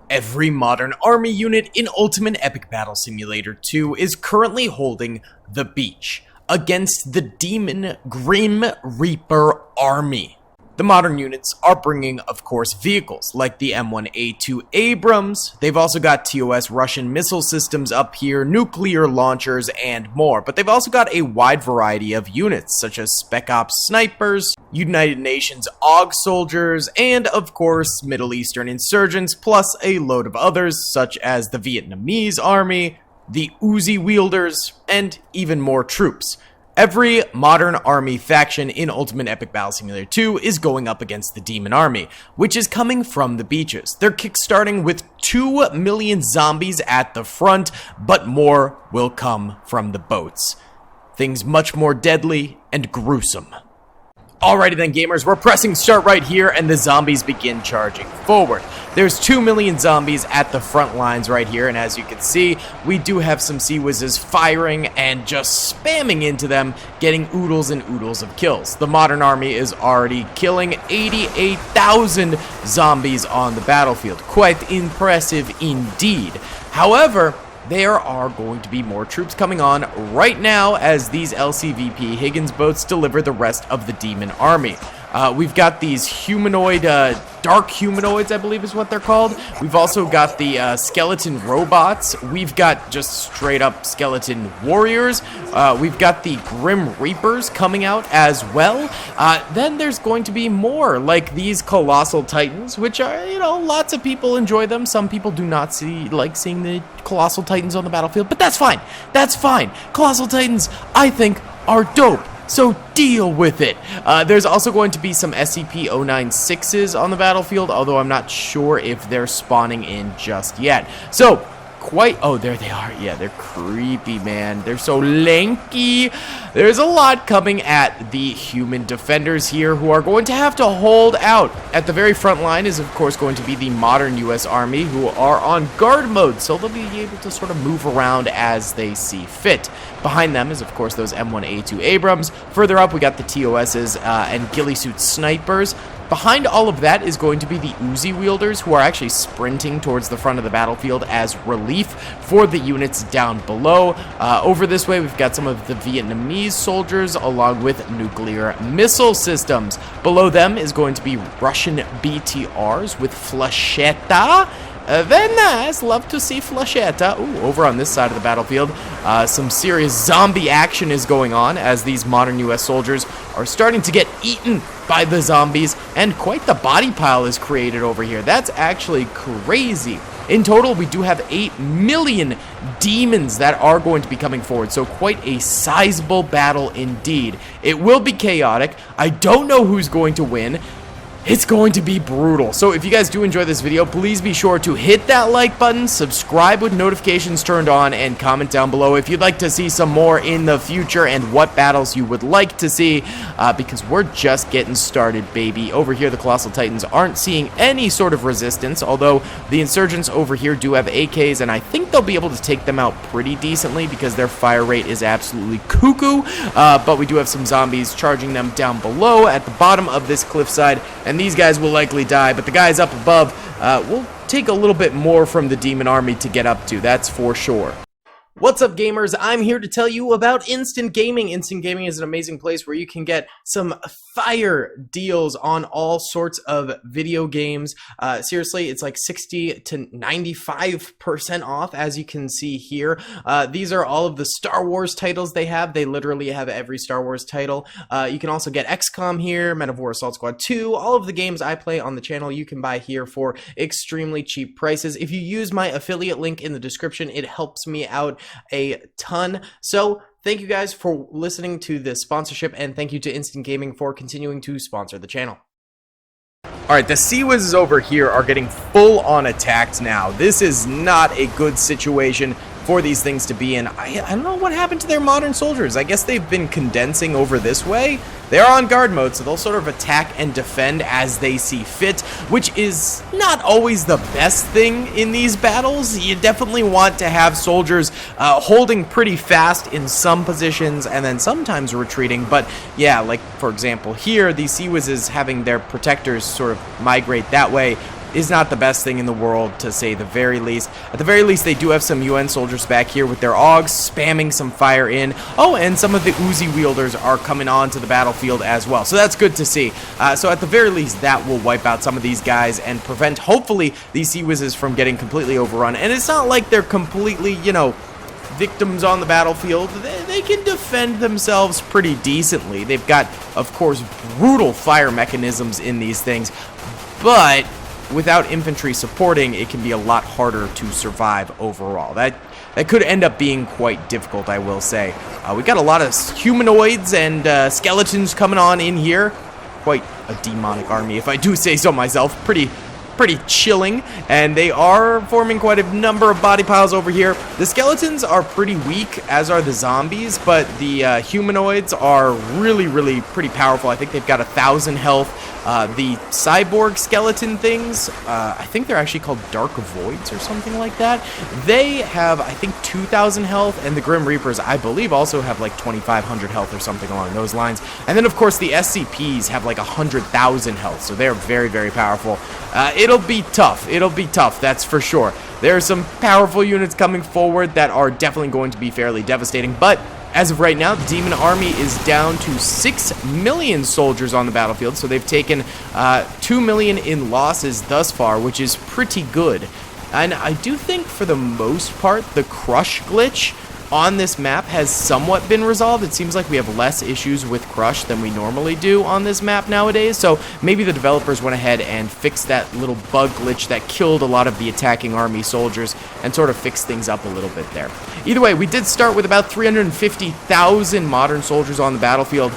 Every modern army unit in Ultimate Epic Battle Simulator 2 is currently holding the beach against the Demon Grim Reaper army. The modern units are bringing, of course, vehicles like the M1A2 Abrams. They've also got TOS Russian missile systems up here, nuclear launchers, and more. But they've also got a wide variety of units, such as Spec Ops snipers, United Nations AUG soldiers, and, of course, Middle Eastern insurgents, plus a load of others, such as the Vietnamese army, the Uzi wielders, and even more troops. Every modern army faction in Ultimate Epic Battle Simulator 2 is going up against the Demon Army, which is coming from the beaches. They're kickstarting with 2 million zombies at the front, but more will come from the boats. Things much more deadly and gruesome. Alrighty then, gamers, we're pressing start right here, and the zombies begin charging forward. There's 2 million zombies at the front lines right here, and as you can see, we do have some Sea Whizzes firing and just spamming into them, getting oodles and oodles of kills. The modern army is already killing 88,000 zombies on the battlefield. Quite impressive indeed. However, there are going to be more troops coming on right now as these LCVP Higgins boats deliver the rest of the Demon Army. We've got these humanoid, dark humanoids, I believe is what they're called. We've also got the skeleton robots. We've got just straight up skeleton warriors. We've got the Grim Reapers coming out as well. Then there's going to be more, like these Colossal Titans, which are, lots of people enjoy them. Some people do not like seeing the Colossal Titans on the battlefield, but that's fine. That's fine. Colossal Titans, I think, are dope. So deal with it. There's also going to be some SCP-096s on the battlefield, although I'm not sure if they're spawning in just yet. So, oh, there they are. Yeah, they're creepy, man. They're so lanky. There's a lot coming at the human defenders here who are going to have to hold out. At the very front line is, of course, going to be the modern U.S. Army who are on guard mode, so they'll be able to sort of move around as they see fit. Behind them is, of course, those M1A2 Abrams. Further up, we got the TOSs and ghillie suit snipers. Behind all of that is going to be the Uzi wielders, who are actually sprinting towards the front of the battlefield as relief for the units down below. Over this way, we've got some of the Vietnamese soldiers along with nuclear missile systems. Below them is going to be Russian BTRs with flechetta. Very nice. Love to see flechetta. Ooh, over on this side of the battlefield, some serious zombie action is going on as these modern U.S. soldiers are starting to get eaten by the zombies, and quite the body pile is created over here. That's actually crazy. In total, we do have 8 million demons that are going to be coming forward, so quite a sizable battle indeed. It will be chaotic. I don't know who's going to win. It's going to be brutal. So if you guys do enjoy this video, please be sure to hit that like button, subscribe with notifications turned on, and comment down below if you'd like to see some more in the future and what battles you would like to see, because we're just getting started, baby. Over here, the Colossal Titans aren't seeing any sort of resistance, although the insurgents over here do have AKs, and I think they'll be able to take them out pretty decently because their fire rate is absolutely cuckoo, but we do have some zombies charging them down below at the bottom of this cliffside, and these guys will likely die, but the guys up above will take a little bit more from the Demon Army to get up to, that's for sure. What's up, gamers? I'm here to tell you about Instant Gaming. Instant Gaming is an amazing place where you can get some fire deals on all sorts of video games. Seriously, it's like 60 to 95% off, as you can see here. These are all of the Star Wars titles they have. They literally have every Star Wars title. You can also get XCOM here, Men of War Assault Squad 2. All of the games I play on the channel you can buy here for extremely cheap prices. If you use my affiliate link in the description, it helps me out a ton. So thank you guys for listening to this sponsorship, and thank you to Instant Gaming for continuing to sponsor the channel. Alright, the Sea Whizzes over here are getting full on attacked now. This is not a good situation for these things to be in. I don't know what happened to their modern soldiers. I guess they've been condensing over this way. They're on guard mode, so they'll sort of attack and defend as they see fit, which is not always the best thing in these battles. You definitely want to have soldiers holding pretty fast in some positions and then sometimes retreating. But yeah, like for example here, the Sea Whizzes having their protectors sort of migrate that way is not the best thing in the world, to say the very least. At the very least, they do have some UN soldiers back here with their AUGs spamming some fire in. Oh, and some of the Uzi wielders are coming onto the battlefield as well, so that's good to see. So at the very least, that will wipe out some of these guys and prevent, hopefully, these Sea Whizzes from getting completely overrun. And it's not like they're completely, you know, victims on the battlefield. They can defend themselves pretty decently. They've got, of course, brutal fire mechanisms in these things, but without infantry supporting, it can be a lot harder to survive overall. That could end up being quite difficult, I will say. We got a lot of humanoids and skeletons coming on in here. Quite a demonic army, if I do say so myself. Pretty chilling, and they are forming quite a number of body piles over here. The skeletons are pretty weak, as are the zombies, but the humanoids are really pretty powerful. I think they've got 1,000 health. The cyborg skeleton things, I think they're actually called Dark Voids or something like that. They have, I think, 2,000 health, and the Grim Reapers, I believe, also have like 2,500 health or something along those lines. And then, of course, the SCPs have like 100,000 health, so they're very powerful. It'll be tough. It'll be tough, that's for sure. There are some powerful units coming forward that are definitely going to be fairly devastating, but as of right now, the Demon Army is down to 6 million soldiers on the battlefield, so they've taken 2 million in losses thus far, which is pretty good. And I do think, for the most part, the Crush glitch on this map has somewhat been resolved. It seems like we have less issues with Crush than we normally do on this map nowadays, so maybe the developers went ahead and fixed that little bug glitch that killed a lot of the attacking army soldiers and sort of fixed things up a little bit there. Either way, we did start with about 350,000 modern soldiers on the battlefield.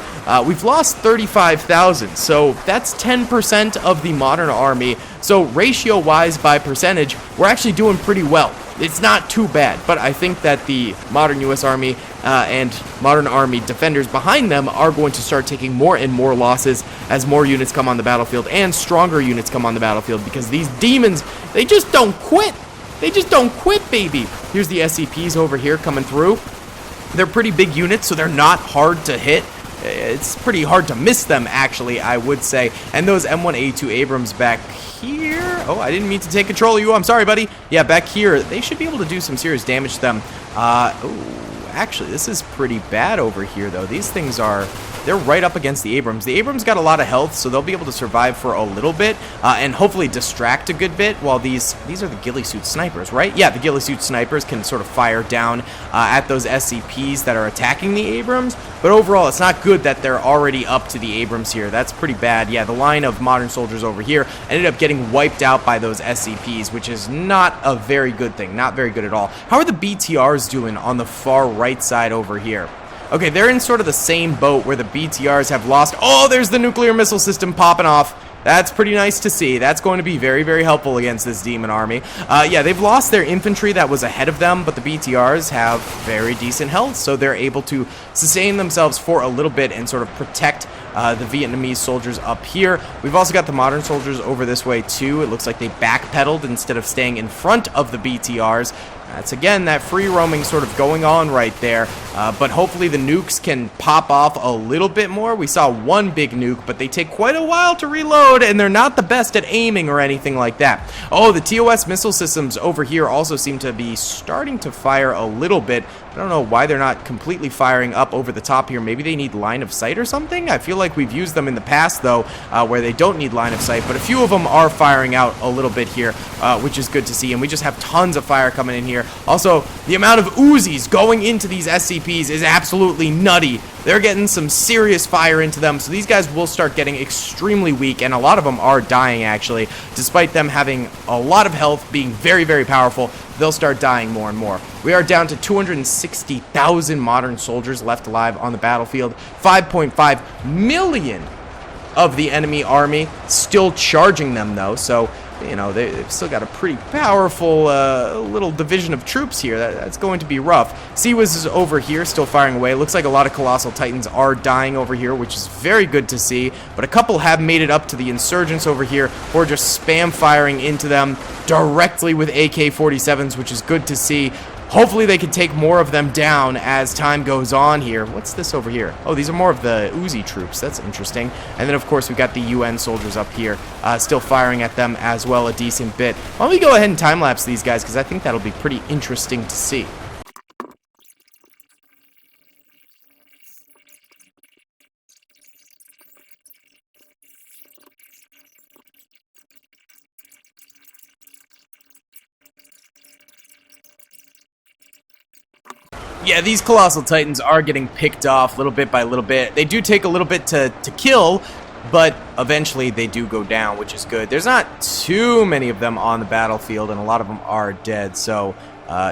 We've lost 35,000, so that's 10% of the modern army. So ratio-wise, by percentage, we're actually doing pretty well. It's not too bad, but I think that the modern U.S. Army and modern Army defenders behind them are going to start taking more and more losses as more units come on the battlefield and stronger units come on the battlefield, because these demons, they just don't quit. They just don't quit, baby. Here's the SCPs over here coming through. They're pretty big units, so they're not hard to hit. It's pretty hard to miss them, actually, I would say. And those M1A2 Abrams back here... Oh, I didn't mean to take control of you. I'm sorry, buddy. Yeah, back here, they should be able to do some serious damage to them. Oh, actually, this is pretty bad over here, though. These things are... They're right up against the Abrams. The Abrams got a lot of health, so they'll be able to survive for a little bit and hopefully distract a good bit, while these are the ghillie suit snipers, right? Yeah, the ghillie suit snipers can sort of fire down at those SCPs that are attacking the Abrams, but overall, it's not good that they're already up to the Abrams here. That's pretty bad. Yeah, the line of modern soldiers over here ended up getting wiped out by those SCPs, which is not a very good thing. Not very good at all. How are the BTRs doing on the far right side over here? Okay, they're in sort of the same boat where the BTRs have lost. Oh, there's the nuclear missile system popping off. That's pretty nice to see. That's going to be very helpful against this demon army. Yeah, they've lost their infantry that was ahead of them, but the BTRs have very decent health, so they're able to sustain themselves for a little bit and sort of protect the Vietnamese soldiers up here. We've also got the modern soldiers over this way too. It looks like they backpedaled instead of staying in front of the BTRs. That's, again, that free roaming sort of going on right there, but hopefully the nukes can pop off a little bit more. We saw one big nuke, but they take quite a while to reload, and they're not the best at aiming or anything like that. Oh, the TOS missile systems over here also seem to be starting to fire a little bit. I don't know why they're not completely firing up over the top here. Maybe they need line of sight or something? I feel like we've used them in the past, though, where they don't need line of sight, but a few of them are firing out a little bit here, which is good to see, and we just have tons of fire coming in here. Also, the amount of Uzis going into these SCPs is absolutely nutty. They're getting some serious fire into them, so these guys will start getting extremely weak, and a lot of them are dying, actually. Despite them having a lot of health, being very powerful, they'll start dying more and more. We are down to 260,000 modern soldiers left alive on the battlefield. 5.5 million of the enemy army still charging them, though, so... You know, they've still got a pretty powerful little division of troops here. That's going to be rough. Sea-Whiz is over here, still firing away. Looks like a lot of Colossal Titans are dying over here, which is very good to see. But a couple have made it up to the Insurgents over here, who are just spam firing into them directly with AK-47s, which is good to see. hopefully they can take more of them down as time goes on here. What's this over here? Oh, these are more of the Uzi troops. That's interesting. And then, of course, we've got the UN soldiers up here still firing at them as well a decent bit. Why don't we go ahead and time-lapse these guys, because I think that'll be pretty interesting to see. Yeah, these Colossal Titans are getting picked off little bit by little bit. They do take a little bit to kill, but eventually they do go down, which is good. There's not too many of them on the battlefield, and a lot of them are dead, so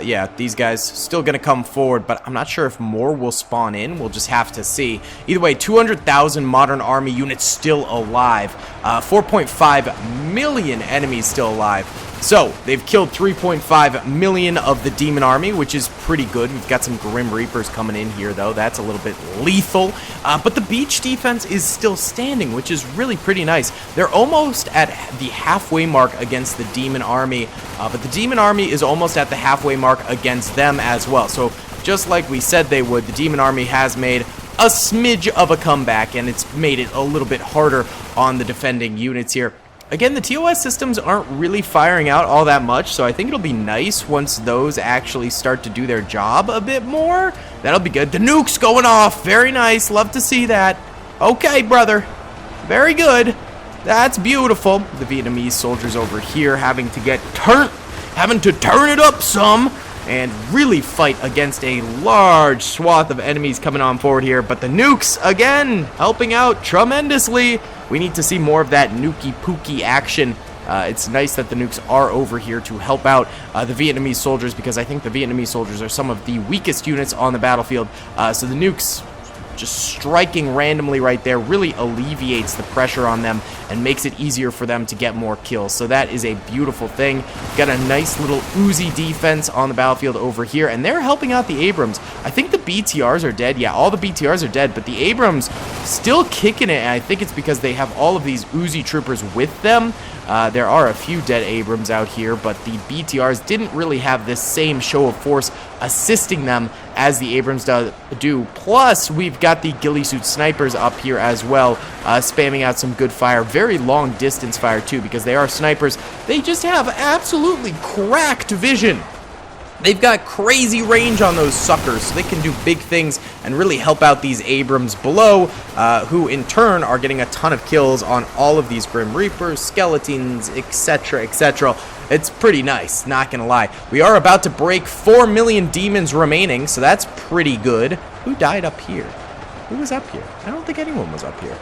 yeah, these guys still going to come forward, but I'm not sure if more will spawn in. We'll just have to see. Either way, 200,000 modern army units still alive. 4.5 million enemies still alive. So, they've killed 3.5 million of the demon army, which is pretty good. We've got some Grim Reapers coming in here, though. That's a little bit lethal. But the beach defense is still standing, which is really pretty nice. They're almost at the halfway mark against the demon army, but the demon army is almost at the halfway mark against them as well. So, just like we said they would, the demon army has made a smidge of a comeback, and it's made it a little bit harder on the defending units here. Again, the TOS systems aren't really firing out all that much, so I think it'll be nice once those actually start to do their job a bit more. That'll be good. The nuke's going off. Very nice. Love to see that. Okay, brother. Very good. That's beautiful. The Vietnamese soldiers over here having to turn it up some and really fight against a large swath of enemies coming on forward here. But the nukes, again, helping out tremendously. We need to see more of that nuki-pookie action. It's nice that the nukes are over here to help out the Vietnamese soldiers, because I think the Vietnamese soldiers are some of the weakest units on the battlefield. So the nukes just striking randomly right there really alleviates the pressure on them and makes it easier for them to get more kills. So that is a beautiful thing. Got a nice little Uzi defense on the battlefield over here, and they're helping out the Abrams. I think the BTRs are dead. Yeah, all the BTRs are dead, but the Abrams still kicking it, and I think it's because they have all of these Uzi troopers with them. There are a few dead Abrams out here, but the BTRs didn't really have this same show of force assisting them as the Abrams do. Plus, we've got the ghillie suit snipers up here as well, spamming out some good fire. Very long distance fire, too, because they are snipers. They just have absolutely cracked vision. They've got crazy range on those suckers, so they can do big things and really help out these Abrams below, who in turn are getting a ton of kills on all of these Grim Reapers, skeletons, etc., etc. It's pretty nice, not gonna lie. We are about to break 4 million demons remaining, so that's pretty good. Who died up here? Who was up here? I don't think anyone was up here.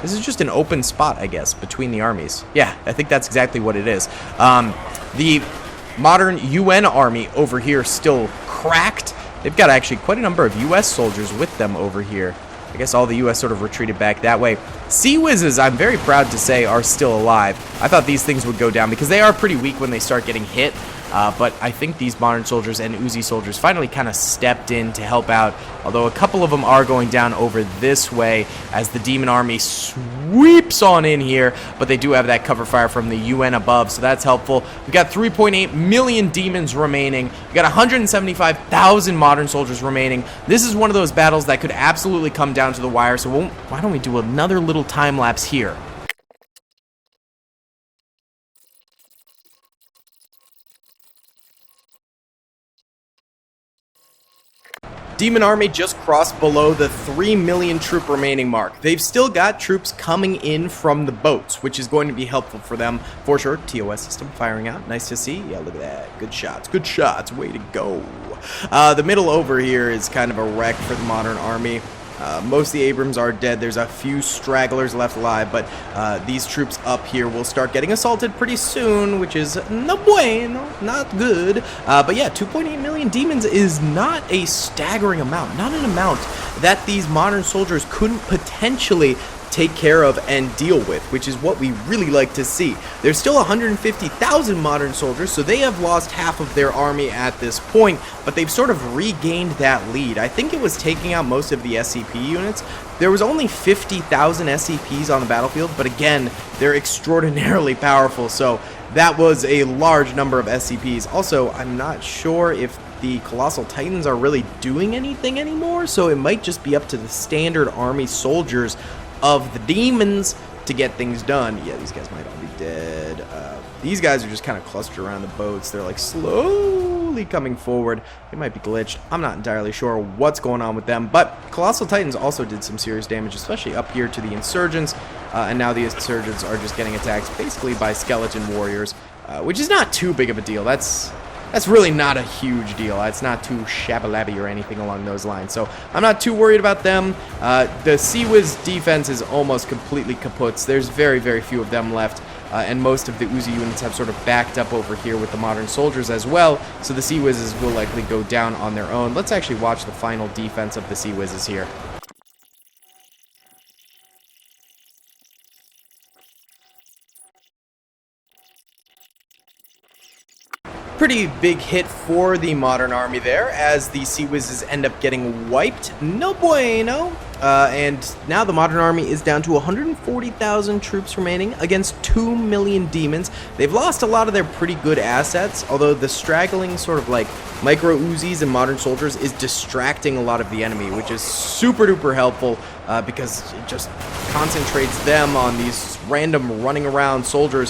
This is just an open spot, I guess, between the armies. Yeah, I think that's exactly what it is. The modern UN army over here still cracked. They've got actually quite a number of US soldiers with them over here. I guess all the US sort of retreated back that way. Sea Whizzes, I'm very proud to say, are still alive. I thought these things would go down because they are pretty weak when they start getting hit. But I think these modern soldiers and Uzi soldiers finally kind of stepped in to help out, although a couple of them are going down over this way as the demon army sweeps on in here, but they do have that cover fire from the UN above, so that's helpful. We've got 3.8 million demons remaining. We've got 175,000 modern soldiers remaining. This is one of those battles that could absolutely come down to the wire, so why don't we do another little time lapse here? Demon Army just crossed below the 3 million troop remaining mark. They've still got troops coming in from the boats, which is going to be helpful for them for sure. TOS system firing out. Nice to see. Yeah, look at that. Good shots. Good shots. Way to go. The middle over here is kind of a wreck for the modern army. Most of the Abrams are dead. There's a few stragglers left alive, but these troops up here will start getting assaulted pretty soon, which is no bueno, not good. But yeah, 2.8 million demons is not a staggering amount, not an amount that these modern soldiers couldn't potentially take care of and deal with, which is what we really like to see. There's still 150,000 modern soldiers, so they have lost half of their army at this point, but they've sort of regained that lead. I think it was taking out most of the SCP units. There was only 50,000 SCPs on the battlefield, but again, they're extraordinarily powerful, so that was a large number of SCPs. Also, I'm not sure if the Colossal Titans are really doing anything anymore, so it might just be up to the standard army soldiers of the demons to get things done. Yeah, these guys might all be dead. These guys are just kind of clustered around the boats. They're like slowly coming forward. They might be glitched. I'm not entirely sure what's going on with them, but Colossal Titans also did some serious damage, especially up here to the insurgents, and now the insurgents are just getting attacked basically by skeleton warriors, which is not too big of a deal. That's really not a huge deal. It's not too shabby or anything along those lines. So I'm not too worried about them. The Sea-Wiz defense is almost completely kaput. There's very, very few of them left. And most of the Uzi units have sort of backed up over here with the modern soldiers as well. So the Sea-Wizes will likely go down on their own. Let's actually watch the final defense of the Sea-Wizes here. Pretty big hit for the modern army there, as the Sea-Wizes end up getting wiped. No bueno. And now the modern army is down to 140,000 troops remaining against 2 million demons. They've lost a lot of their pretty good assets, although the straggling sort of like micro Uzis and modern soldiers is distracting a lot of the enemy, which is super duper helpful because it just concentrates them on these random running around soldiers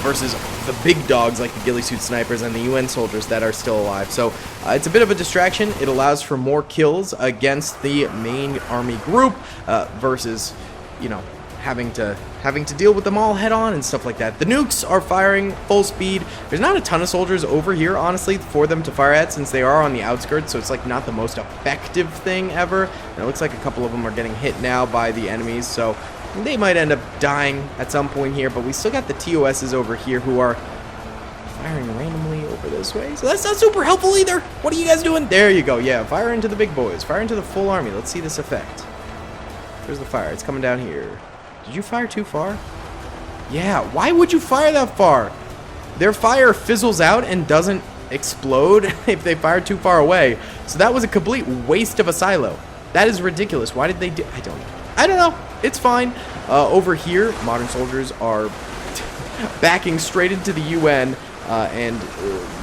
versus the big dogs like the ghillie suit snipers and the UN soldiers that are still alive. So it's a bit of a distraction. It allows for more kills against the main army group versus, you know, having to deal with them all head on and stuff like that. The nukes are firing full speed. There's not a ton of soldiers over here, honestly, for them to fire at, since they are on the outskirts, so it's like not the most effective thing ever. And it looks like a couple of them are getting hit now by the enemies, so they might end up dying at some point here, but we still got the TOSs over here who are firing randomly over this way, so that's not super helpful either. What are you guys doing? There you go. Yeah, fire into the big boys. Fire into the full army. Let's see this effect. Where's the fire? It's coming down here. Did you fire too far? Yeah, why would you fire that far? Their fire fizzles out and doesn't explode if they fire too far away. So that was a complete waste of a silo. That is ridiculous. Why did they do... I don't know. It's fine. Over here, modern soldiers are backing straight into the UN and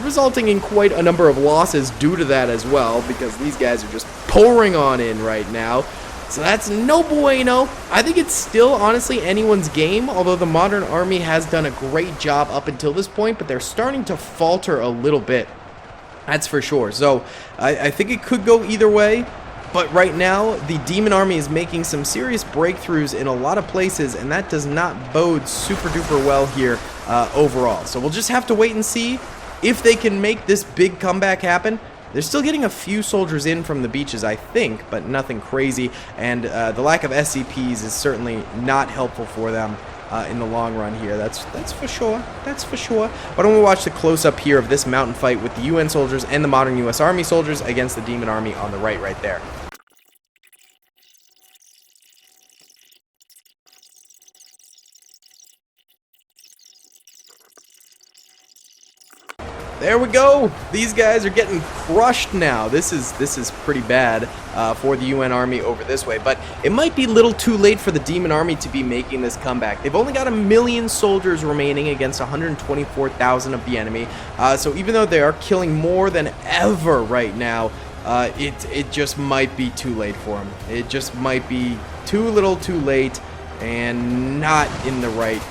resulting in quite a number of losses due to that as well, because these guys are just pouring on in right now. So that's no bueno. I think it's still, honestly, anyone's game, although the modern army has done a great job up until this point, but they're starting to falter a little bit. That's for sure. So I think it could go either way, but right now, the demon army is making some serious breakthroughs in a lot of places, and that does not bode super duper well here overall. So we'll just have to wait and see if they can make this big comeback happen. They're still getting a few soldiers in from the beaches, I think, but nothing crazy. And the lack of SCPs is certainly not helpful for them in the long run here. That's for sure. That's for sure. Why don't we watch the close-up here of this mountain fight with the UN soldiers and the modern US Army soldiers against the Demon Army on the right there. There we go. These guys are getting crushed now. This is pretty bad for the UN army over this way, but it might be a little too late for the Demon army to be making this comeback. They've only got 1 million soldiers remaining against 124,000 of the enemy. So even though they are killing more than ever right now, it just might be too late for them. It just might be too little too late, and not in the right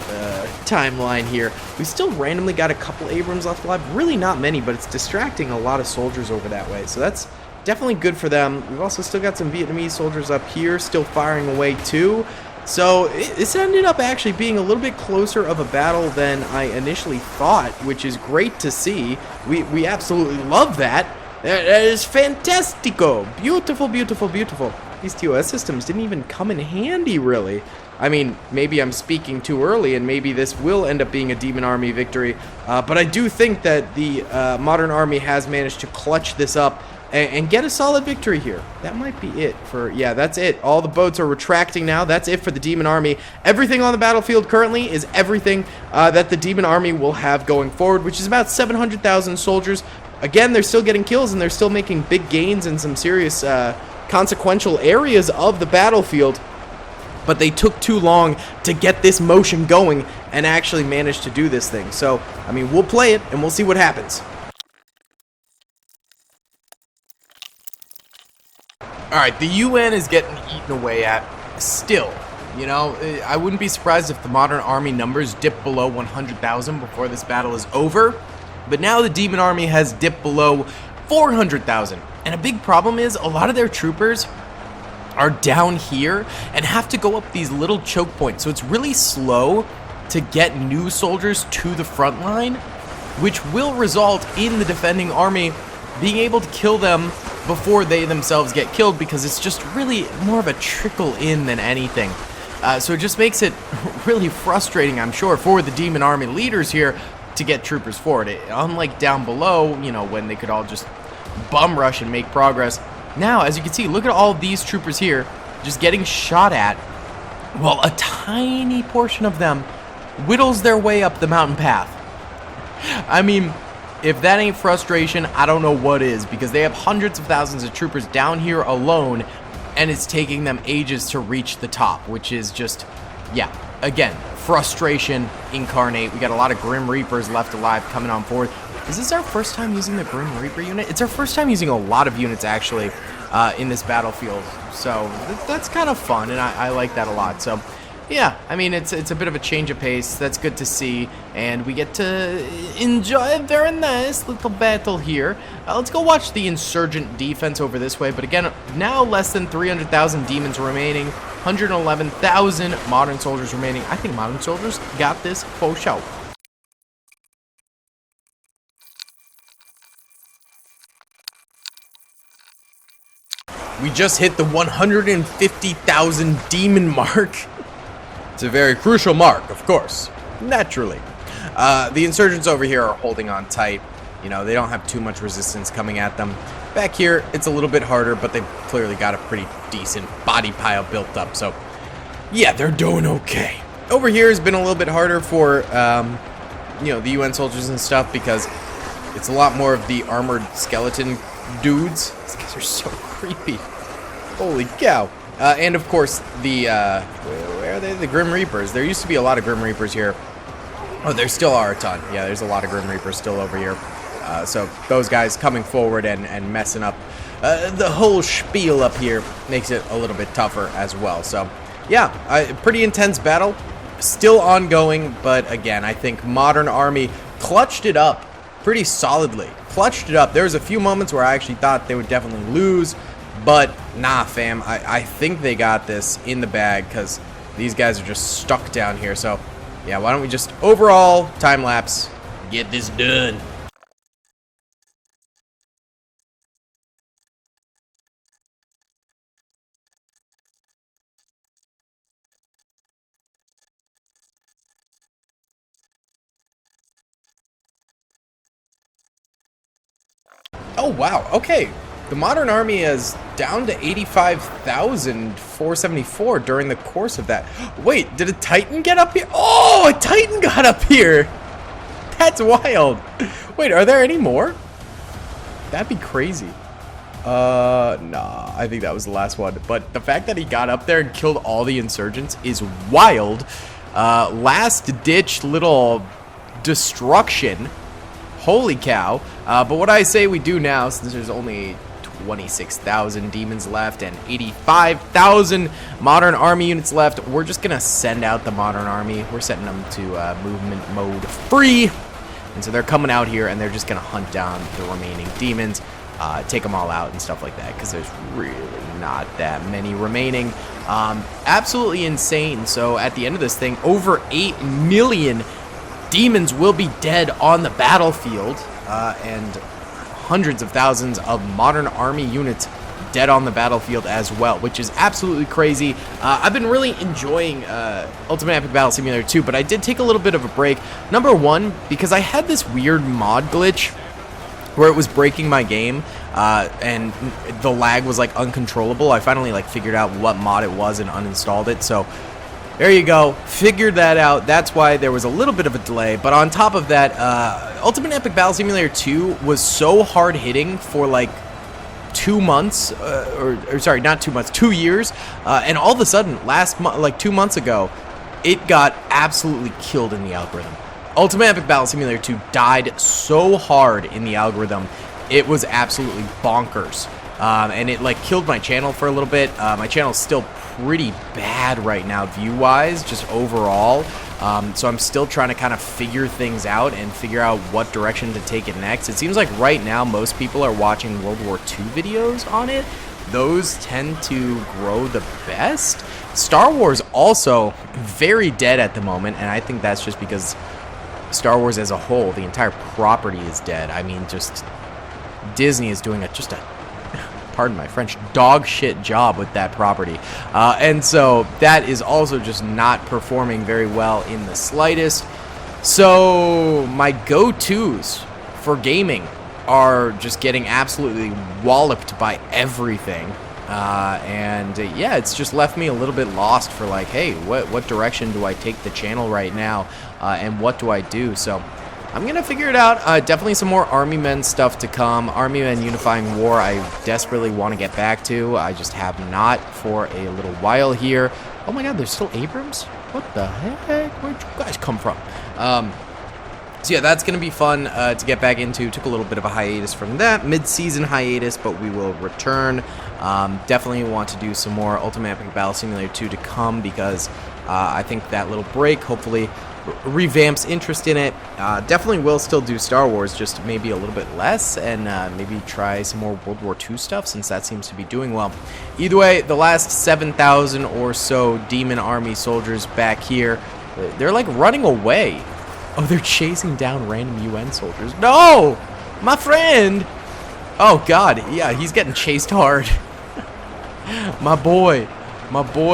timeline here. We still randomly got a couple Abrams left alive. Really not many, but it's distracting a lot of soldiers over that way. So that's definitely good for them. We've also still got some Vietnamese soldiers up here still firing away too. So this ended up actually being a little bit closer of a battle than I initially thought, which is great to see. We absolutely love that. That is fantastico. Beautiful, beautiful, beautiful. These TOS systems didn't even come in handy, really. I mean, maybe I'm speaking too early, and maybe this will end up being a Demon Army victory, but I do think that the Modern Army has managed to clutch this up and get a solid victory here. That might be it for... Yeah, that's it. All the boats are retracting now. That's it for the Demon Army. Everything on the battlefield currently is everything that the Demon Army will have going forward, which is about 700,000 soldiers. Again, they're still getting kills, and they're still making big gains in some serious consequential areas of the battlefield. But they took too long to get this motion going and actually managed to do this thing. So, I mean, we'll play it and we'll see what happens. Alright, the UN is getting eaten away at still. You know, I wouldn't be surprised if the modern army numbers dip below 100,000 before this battle is over. But now the demon army has dipped below 400,000. And a big problem is a lot of their troopers are down here and have to go up these little choke points. So it's really slow to get new soldiers to the front line, which will result in the defending army being able to kill them before they themselves get killed, because it's just really more of a trickle in than anything. So it just makes it really frustrating, I'm sure, for the demon army leaders here to get troopers forward. Unlike down below, you know, when they could all just bum rush and make progress. Now, as you can see, look at all of these troopers here just getting shot at, while a tiny portion of them whittles their way up the mountain path. I mean, if that ain't frustration, I don't know what is, because they have hundreds of thousands of troopers down here alone, and it's taking them ages to reach the top, which is just, yeah, again, frustration incarnate. We got a lot of Grim Reapers left alive coming on forward. Is this our first time using the Grim Reaper unit? It's our first time using a lot of units, actually, in this battlefield. So that's kind of fun, and I like that a lot. So yeah, I mean, it's a bit of a change of pace. That's good to see, and we get to enjoy a very nice little battle here. Let's go watch the insurgent defense over this way. But again, now less than 300,000 demons remaining, 111,000 modern soldiers remaining. I think modern soldiers got this for sure. We just hit the 150,000 demon mark. It's a very crucial mark, of course, naturally. The insurgents over here are holding on tight. You know, they don't have too much resistance coming at them. Back here, it's a little bit harder, but they've clearly got a pretty decent body pile built up. So, yeah, they're doing okay. Over here has been a little bit harder for, you know, the UN soldiers and stuff, because it's a lot more of the armored skeleton dudes. These guys are so creepy. Holy cow. And of course, the, where are they? The Grim Reapers. There used to be a lot of Grim Reapers here. Oh, there still are a ton. Yeah, there's a lot of Grim Reapers still over here. So those guys coming forward and messing up the whole spiel up here makes it a little bit tougher as well. So, yeah, pretty intense battle. Still ongoing, but again, I think modern army clutched it up pretty solidly. Clutched it up. There was a few moments where I actually thought they would definitely lose, but nah, fam. I think they got this in the bag, because these guys are just stuck down here. So, yeah, why don't we just overall time lapse, get this done. Oh, wow. Okay. The modern army is down to 85,474 during the course of that. Wait, did a Titan get up here? Oh, a Titan got up here. That's wild. Wait, are there any more? That'd be crazy. Nah, I think that was the last one. But the fact that he got up there and killed all the insurgents is wild. Last ditch little destruction. Holy cow. But what I say we do now, since there's only 26,000 demons left and 85,000 modern army units left, we're just gonna send out the modern army. We're setting them to movement mode free, and so they're coming out here and they're just gonna hunt down the remaining demons, take them all out and stuff like that, because there's really not that many remaining. Absolutely insane. So at the end of this thing, over 8 million demons will be dead on the battlefield, and hundreds of thousands of modern army units dead on the battlefield as well, which is absolutely crazy. I've been really enjoying Ultimate Epic Battle Simulator 2, but I did take a little bit of a break. Number one, because I had this weird mod glitch where it was breaking my game, and the lag was like uncontrollable. I finally like figured out what mod it was and uninstalled it, so there you go, figured that out. That's why there was a little bit of a delay. But on top of that, Ultimate Epic Battle Simulator 2 was so hard hitting for like 2 months, or sorry, not 2 months, 2 years, and all of a sudden, like 2 months ago, it got absolutely killed in the algorithm. Ultimate Epic Battle Simulator 2 died so hard in the algorithm, it was absolutely bonkers. and it like killed my channel for a little bit. My channel's still pretty bad right now view-wise, just overall. So I'm still trying to kind of figure things out and figure out what direction to take it next. It seems like right now most people are watching World War II videos on it. Those tend to grow the best. Star Wars also very dead at the moment, and I think that's just because Star Wars as a whole, the entire property is dead. I mean, just Disney is doing just a, pardon my French, dog shit job with that property. And so that is also just not performing very well in the slightest. So my go-tos for gaming are just getting absolutely walloped by everything. Yeah, it's just left me a little bit lost for like, hey, what direction do I take the channel right now, and what do I do? So I'm gonna figure it out. Definitely some more Army Men stuff to come. Army Men Unifying War I desperately want to get back to. I just have not for a little while here. Oh my god, there's still Abrams? What the heck? Where'd you guys come from? So yeah, that's going to be fun to get back into. Took a little bit of a hiatus from that, mid-season hiatus, but we will return. Definitely want to do some more Ultimate Epic Battle Simulator 2 to come, because I think that little break hopefully revamps interest in it. Definitely will still do Star Wars, just maybe a little bit less, and maybe try some more World War II stuff, since that seems to be doing well. Either way, the last 7,000 or so Demon Army soldiers back here, they're like running away. Oh, they're chasing down random UN soldiers. No! My friend! Oh, God. Yeah, he's getting chased hard. My boy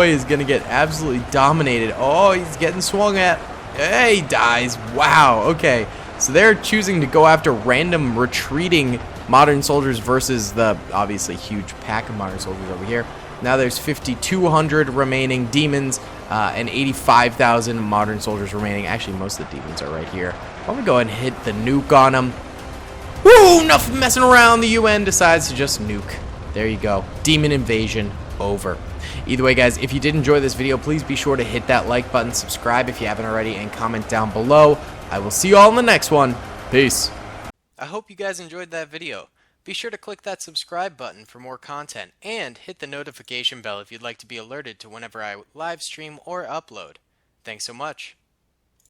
is going to get absolutely dominated. Oh, he's getting swung at. Hey, he dies. Wow. Okay. So they're choosing to go after random retreating modern soldiers versus the obviously huge pack of modern soldiers over here. Now there's 5,200 remaining demons and 85,000 modern soldiers remaining. Actually, most of the demons are right here. Why don't we go ahead and hit the nuke on them? Woo! Enough messing around. The UN decides to just nuke. There you go. Demon invasion over. Either way, guys, if you did enjoy this video, please be sure to hit that like button, subscribe if you haven't already, and comment down below. I will see you all in the next one. Peace. I hope you guys enjoyed that video. Be sure to click that subscribe button for more content, and hit the notification bell if you'd like to be alerted to whenever I live stream or upload. Thanks so much.